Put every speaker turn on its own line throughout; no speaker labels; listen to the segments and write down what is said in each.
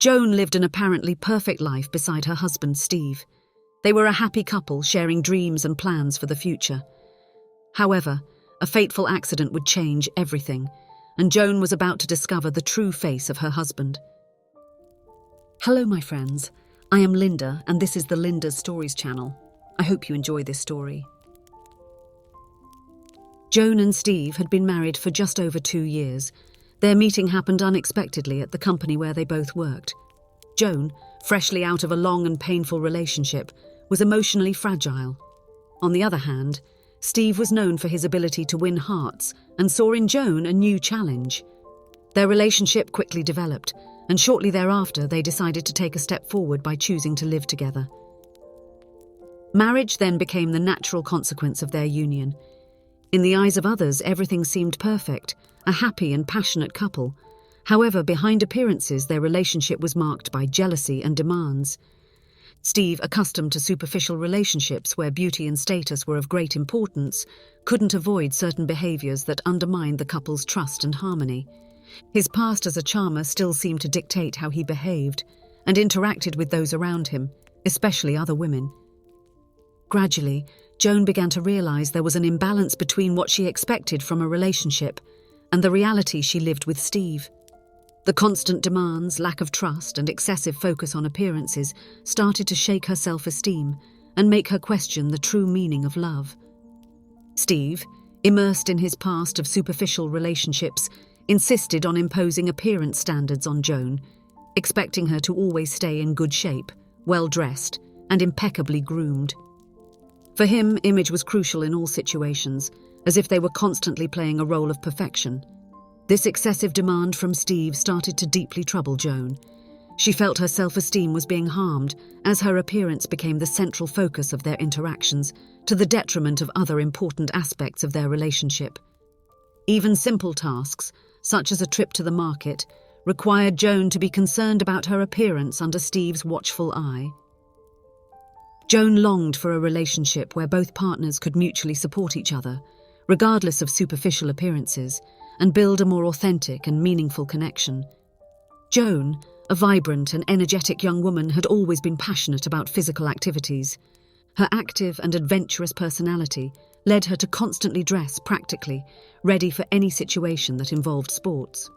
Joan lived an apparently perfect life beside her husband, Steve. They were a happy couple, sharing dreams and plans for the future. However, a fateful accident would change everything, and Joan was about to discover the true face of her husband. Hello, my friends. I am Linda, and this is the Linda's Stories channel. I hope you enjoy this story. Joan and Steve had been married for just over 2 years. Their meeting happened unexpectedly at the company where they both worked. Joan, freshly out of a long and painful relationship, was emotionally fragile. On the other hand, Steve was known for his ability to win hearts and saw in Joan a new challenge. Their relationship quickly developed, and shortly thereafter they decided to take a step forward by choosing to live together. Marriage then became the natural consequence of their union. In the eyes of others, everything seemed perfect, a happy and passionate couple. However, behind appearances, their relationship was marked by jealousy and demands. Steve, accustomed to superficial relationships where beauty and status were of great importance, couldn't avoid certain behaviors that undermined the couple's trust and harmony. His past as a charmer still seemed to dictate how he behaved and interacted with those around him, especially other women. Gradually, Joan began to realize there was an imbalance between what she expected from a relationship and the reality she lived with Steve. The constant demands, lack of trust, and excessive focus on appearances started to shake her self-esteem and make her question the true meaning of love. Steve, immersed in his past of superficial relationships, insisted on imposing appearance standards on Joan, expecting her to always stay in good shape, well-dressed, and impeccably groomed. For him, image was crucial in all situations, as if they were constantly playing a role of perfection. This excessive demand from Steve started to deeply trouble Joan. She felt her self-esteem was being harmed as her appearance became the central focus of their interactions, to the detriment of other important aspects of their relationship. Even simple tasks, such as a trip to the market, required Joan to be concerned about her appearance under Steve's watchful eye. Joan longed for a relationship where both partners could mutually support each other, regardless of superficial appearances, and build a more authentic and meaningful connection. Joan, a vibrant and energetic young woman, had always been passionate about physical activities. Her active and adventurous personality led her to constantly dress practically, ready for any situation that involved sports.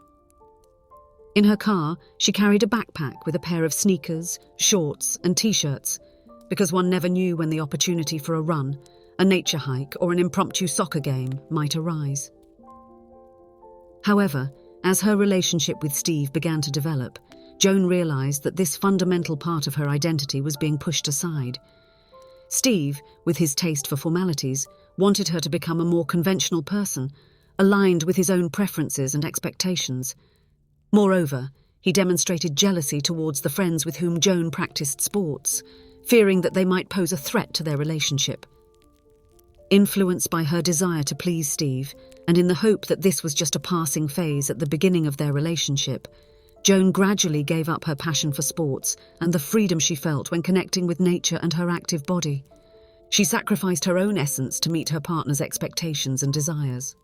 In her car, she carried a backpack with a pair of sneakers, shorts, and t-shirts, because one never knew when the opportunity for a run, a nature hike, or an impromptu soccer game might arise. However, as her relationship with Steve began to develop, Joan realized that this fundamental part of her identity was being pushed aside. Steve, with his taste for formalities, wanted her to become a more conventional person, aligned with his own preferences and expectations. Moreover, he demonstrated jealousy towards the friends with whom Joan practiced sports, fearing that they might pose a threat to their relationship. Influenced by her desire to please Steve, and in the hope that this was just a passing phase at the beginning of their relationship, Joan gradually gave up her passion for sports and the freedom she felt when connecting with nature and her active body. She sacrificed her own essence to meet her partner's expectations and desires.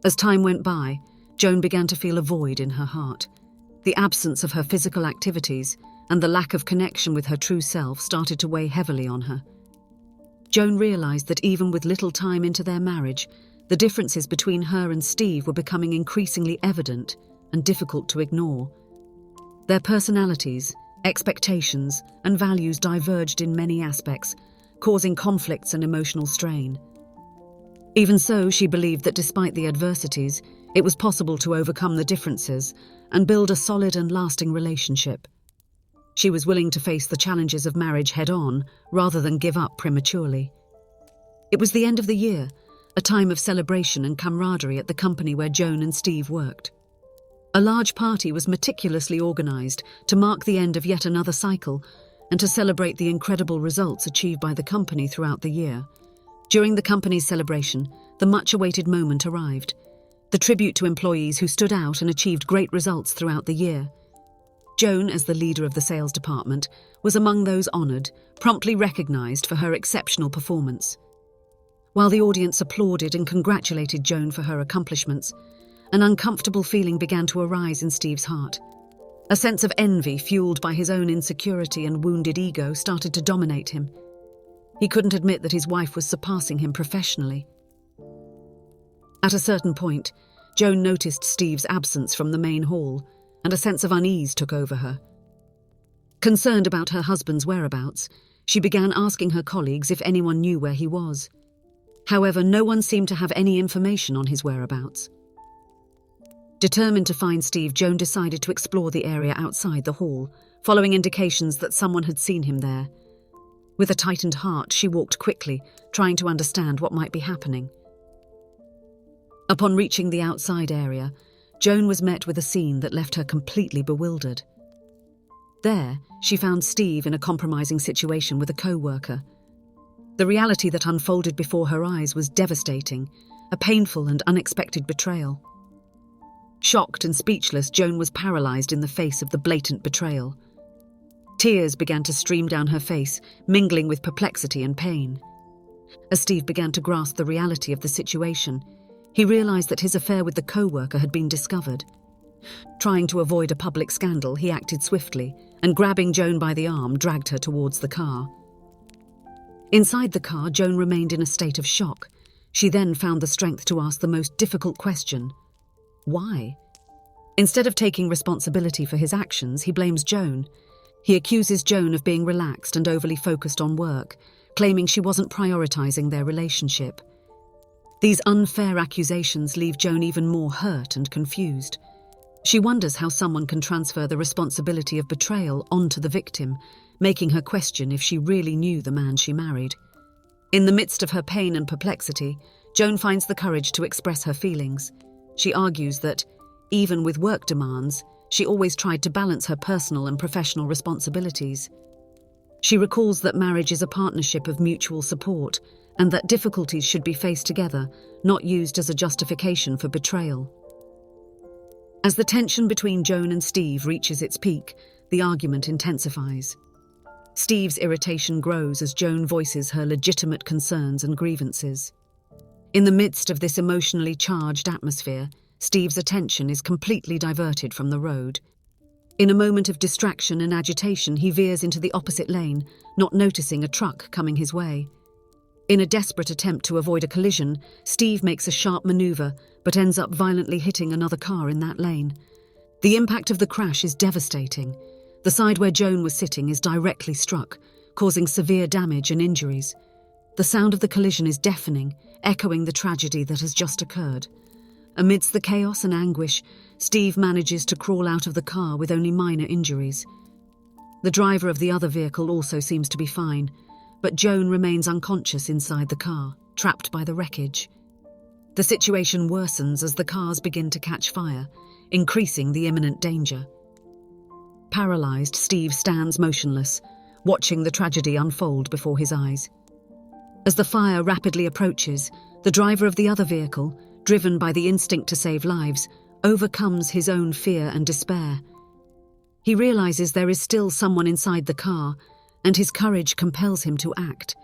As time went by, Joan began to feel a void in her heart. The absence of her physical activities and the lack of connection with her true self started to weigh heavily on her. Joan realized that even with little time into their marriage, the differences between her and Steve were becoming increasingly evident and difficult to ignore. Their personalities, expectations, and values diverged in many aspects, causing conflicts and emotional strain. Even so, she believed that despite the adversities, it was possible to overcome the differences and build a solid and lasting relationship. She was willing to face the challenges of marriage head-on rather than give up prematurely. It was the end of the year, a time of celebration and camaraderie at the company where Joan and Steve worked. A large party was meticulously organized to mark the end of yet another cycle and to celebrate the incredible results achieved by the company throughout the year. During the company's celebration, the much-awaited moment arrived, the tribute to employees who stood out and achieved great results throughout the year. Joan, as the leader of the sales department, was among those honored, promptly recognized for her exceptional performance. While the audience applauded and congratulated Joan for her accomplishments, an uncomfortable feeling began to arise in Steve's heart. A sense of envy, fueled by his own insecurity and wounded ego, started to dominate him. He couldn't admit that his wife was surpassing him professionally. At a certain point, Joan noticed Steve's absence from the main hall, and a sense of unease took over her. Concerned about her husband's whereabouts, she began asking her colleagues if anyone knew where he was. However, no one seemed to have any information on his whereabouts. Determined to find Steve, Joan decided to explore the area outside the hall, following indications that someone had seen him there. With a tightened heart, she walked quickly, trying to understand what might be happening. Upon reaching the outside area, Joan was met with a scene that left her completely bewildered. There, she found Steve in a compromising situation with a co-worker. The reality that unfolded before her eyes was devastating, a painful and unexpected betrayal. Shocked and speechless, Joan was paralyzed in the face of the blatant betrayal. Tears began to stream down her face, mingling with perplexity and pain. As Steve began to grasp the reality of the situation, he realized that his affair with the co-worker had been discovered. Trying to avoid a public scandal, he acted swiftly and, grabbing Joan by the arm, dragged her towards the car. Inside the car, Joan remained in a state of shock. She then found the strength to ask the most difficult question: why? Instead of taking responsibility for his actions, he blames Joan. He accuses Joan of being relaxed and overly focused on work, claiming she wasn't prioritizing their relationship. These unfair accusations leave Joan even more hurt and confused. She wonders how someone can transfer the responsibility of betrayal onto the victim, making her question if she really knew the man she married. In the midst of her pain and perplexity, Joan finds the courage to express her feelings. She argues that, even with work demands, she always tried to balance her personal and professional responsibilities. She recalls that marriage is a partnership of mutual support, and that difficulties should be faced together, not used as a justification for betrayal. As the tension between Joan and Steve reaches its peak, the argument intensifies. Steve's irritation grows as Joan voices her legitimate concerns and grievances. In the midst of this emotionally charged atmosphere, Steve's attention is completely diverted from the road. In a moment of distraction and agitation, he veers into the opposite lane, not noticing a truck coming his way. In a desperate attempt to avoid a collision, Steve makes a sharp maneuver, but ends up violently hitting another car in that lane. The impact of the crash is devastating. The side where Joan was sitting is directly struck, causing severe damage and injuries. The sound of the collision is deafening, echoing the tragedy that has just occurred. Amidst the chaos and anguish, Steve manages to crawl out of the car with only minor injuries. The driver of the other vehicle also seems to be fine, but Joan remains unconscious inside the car, trapped by the wreckage. The situation worsens as the cars begin to catch fire, increasing the imminent danger. Paralyzed, Steve stands motionless, watching the tragedy unfold before his eyes. As the fire rapidly approaches, the driver of the other vehicle, driven by the instinct to save lives, overcomes his own fear and despair. He realizes there is still someone inside the car, and his courage compels him to act.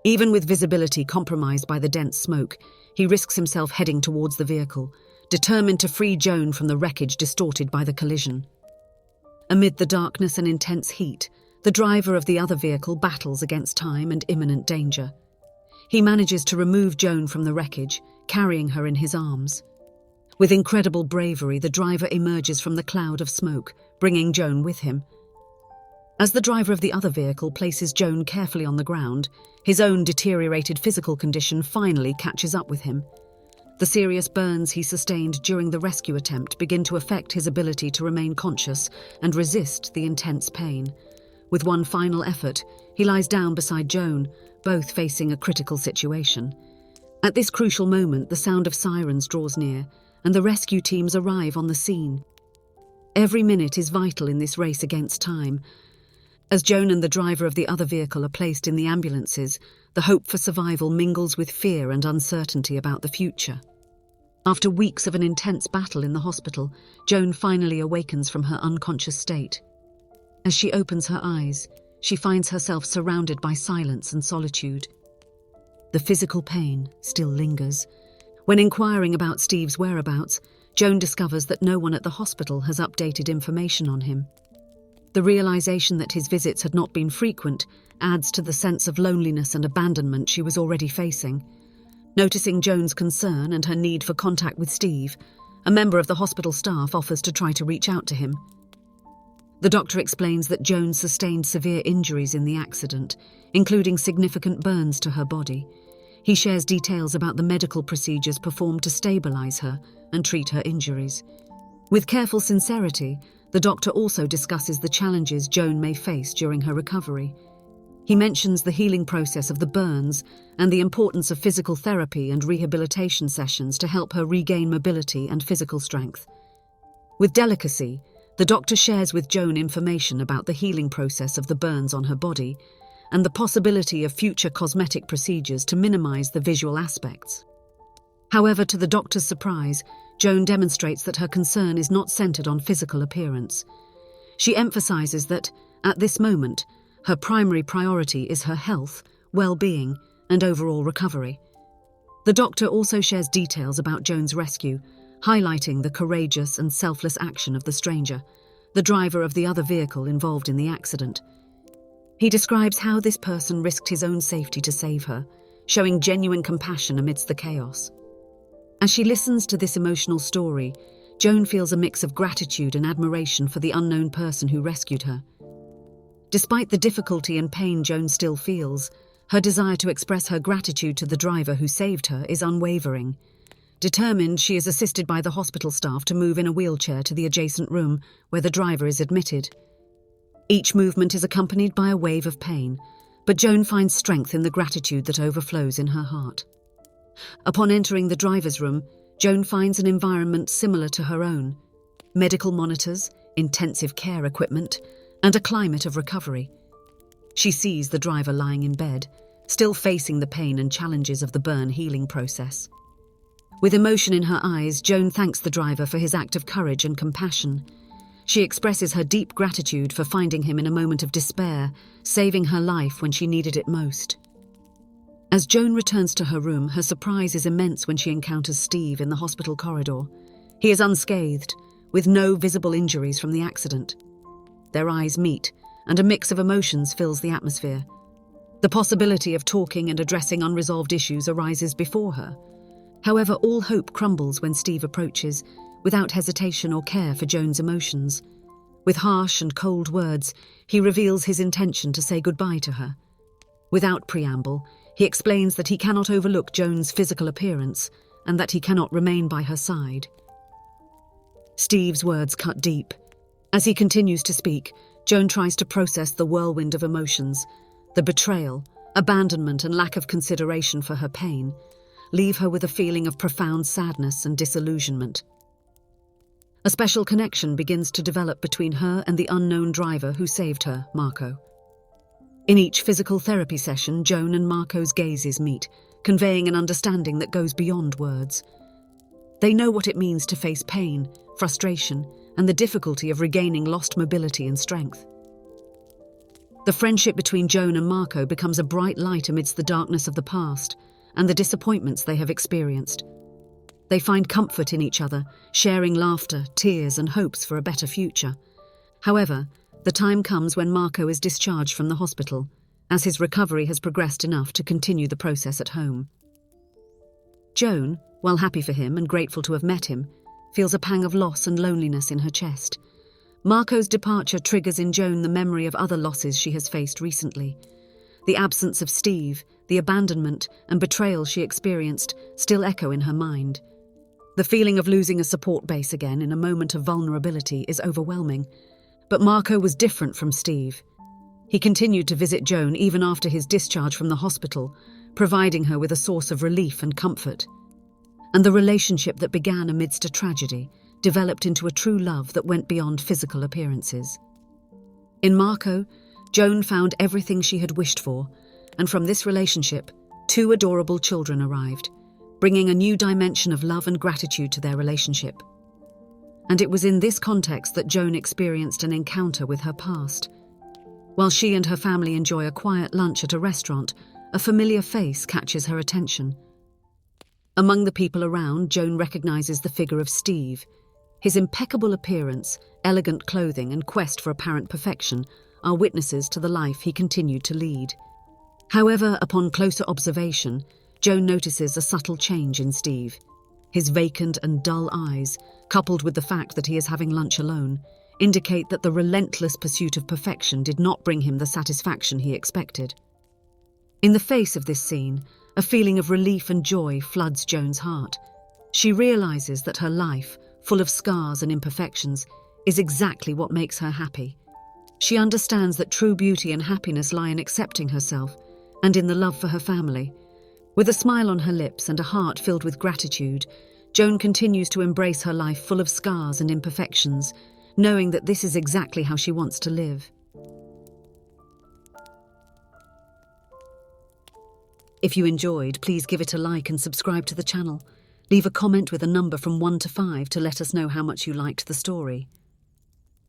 Even with visibility compromised by the dense smoke, he risks himself heading towards the vehicle, determined to free Joan from the wreckage distorted by the collision. Amid the darkness and intense heat, the driver of the other vehicle battles against time and imminent danger. He manages to remove Joan from the wreckage, carrying her in his arms. With incredible bravery, the driver emerges from the cloud of smoke, bringing Joan with him. As the driver of the other vehicle places Joan carefully on the ground, his own deteriorated physical condition finally catches up with him. The serious burns he sustained during the rescue attempt begin to affect his ability to remain conscious and resist the intense pain. With one final effort, he lies down beside Joan, both facing a critical situation. At this crucial moment, the sound of sirens draws near, and the rescue teams arrive on the scene. Every minute is vital in this race against time. As Joan and the driver of the other vehicle are placed in the ambulances, the hope for survival mingles with fear and uncertainty about the future. After weeks of an intense battle in the hospital, Joan finally awakens from her unconscious state. As she opens her eyes, she finds herself surrounded by silence and solitude. The physical pain still lingers. When inquiring about Steve's whereabouts, Joan discovers that no one at the hospital has updated information on him. The realization that his visits had not been frequent adds to the sense of loneliness and abandonment she was already facing. Noticing Joan's concern and her need for contact with Steve, a member of the hospital staff offers to try to reach out to him. The doctor explains that Joan sustained severe injuries in the accident, including significant burns to her body. He shares details about the medical procedures performed to stabilize her and treat her injuries. With careful sincerity, the doctor also discusses the challenges Joan may face during her recovery. He mentions the healing process of the burns and the importance of physical therapy and rehabilitation sessions to help her regain mobility and physical strength. With delicacy, the doctor shares with Joan information about the healing process of the burns on her body and the possibility of future cosmetic procedures to minimize the visual aspects. However, to the doctor's surprise, Joan demonstrates that her concern is not centered on physical appearance. She emphasizes that, at this moment, her primary priority is her health, well-being, and overall recovery. The doctor also shares details about Joan's rescue, highlighting the courageous and selfless action of the stranger, the driver of the other vehicle involved in the accident. He describes how this person risked his own safety to save her, showing genuine compassion amidst the chaos. As she listens to this emotional story, Joan feels a mix of gratitude and admiration for the unknown person who rescued her. Despite the difficulty and pain Joan still feels, her desire to express her gratitude to the driver who saved her is unwavering. Determined, she is assisted by the hospital staff to move in a wheelchair to the adjacent room where the driver is admitted. Each movement is accompanied by a wave of pain, but Joan finds strength in the gratitude that overflows in her heart. Upon entering the driver's room, Joan finds an environment similar to her own: medical monitors, intensive care equipment, and a climate of recovery. She sees the driver lying in bed, still facing the pain and challenges of the burn healing process. With emotion in her eyes, Joan thanks the driver for his act of courage and compassion. She expresses her deep gratitude for finding him in a moment of despair, saving her life when she needed it most. As Joan returns to her room, her surprise is immense when she encounters Steve in the hospital corridor. He is unscathed, with no visible injuries from the accident. Their eyes meet, and a mix of emotions fills the atmosphere. The possibility of talking and addressing unresolved issues arises before her. However, all hope crumbles when Steve approaches, without hesitation or care for Joan's emotions. With harsh and cold words, he reveals his intention to say goodbye to her. Without preamble, he explains that he cannot overlook Joan's physical appearance and that he cannot remain by her side. Steve's words cut deep. As he continues to speak, Joan tries to process the whirlwind of emotions. The betrayal, abandonment, and lack of consideration for her pain leave her with a feeling of profound sadness and disillusionment. A special connection begins to develop between her and the unknown driver who saved her, Marco. In each physical therapy session, Joan and Marco's gazes meet, conveying an understanding that goes beyond words. They know what it means to face pain, frustration, and the difficulty of regaining lost mobility and strength. The friendship between Joan and Marco becomes a bright light amidst the darkness of the past and the disappointments they have experienced. They find comfort in each other, sharing laughter, tears, and hopes for a better future. However, the time comes when Marco is discharged from the hospital, as his recovery has progressed enough to continue the process at home. Joan, while happy for him and grateful to have met him, feels a pang of loss and loneliness in her chest. Marco's departure triggers in Joan the memory of other losses she has faced recently. The absence of Steve, the abandonment and betrayal she experienced still echo in her mind. The feeling of losing a support base again in a moment of vulnerability is overwhelming. But Marco was different from Steve. He continued to visit Joan even after his discharge from the hospital, providing her with a source of relief and comfort. And the relationship that began amidst a tragedy developed into a true love that went beyond physical appearances. In Marco, Joan found everything she had wished for, and from this relationship, 2 adorable children arrived, bringing a new dimension of love and gratitude to their relationship. And it was in this context that Joan experienced an encounter with her past. While she and her family enjoy a quiet lunch at a restaurant, a familiar face catches her attention. Among the people around, Joan recognizes the figure of Steve. His impeccable appearance, elegant clothing, and quest for apparent perfection are witnesses to the life he continued to lead. However, upon closer observation, Joan notices a subtle change in Steve. His vacant and dull eyes, coupled with the fact that he is having lunch alone, indicate that the relentless pursuit of perfection did not bring him the satisfaction he expected. In the face of this scene, a feeling of relief and joy floods Joan's heart. She realizes that her life, full of scars and imperfections, is exactly what makes her happy. She understands that true beauty and happiness lie in accepting herself and in the love for her family. With a smile on her lips and a heart filled with gratitude, Joan continues to embrace her life full of scars and imperfections, knowing that this is exactly how she wants to live. If you enjoyed, please give it a like and subscribe to the channel. Leave a comment with a number from 1 to 5 to let us know how much you liked the story.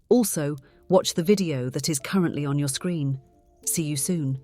Also, watch the video that is currently on your screen. See you soon.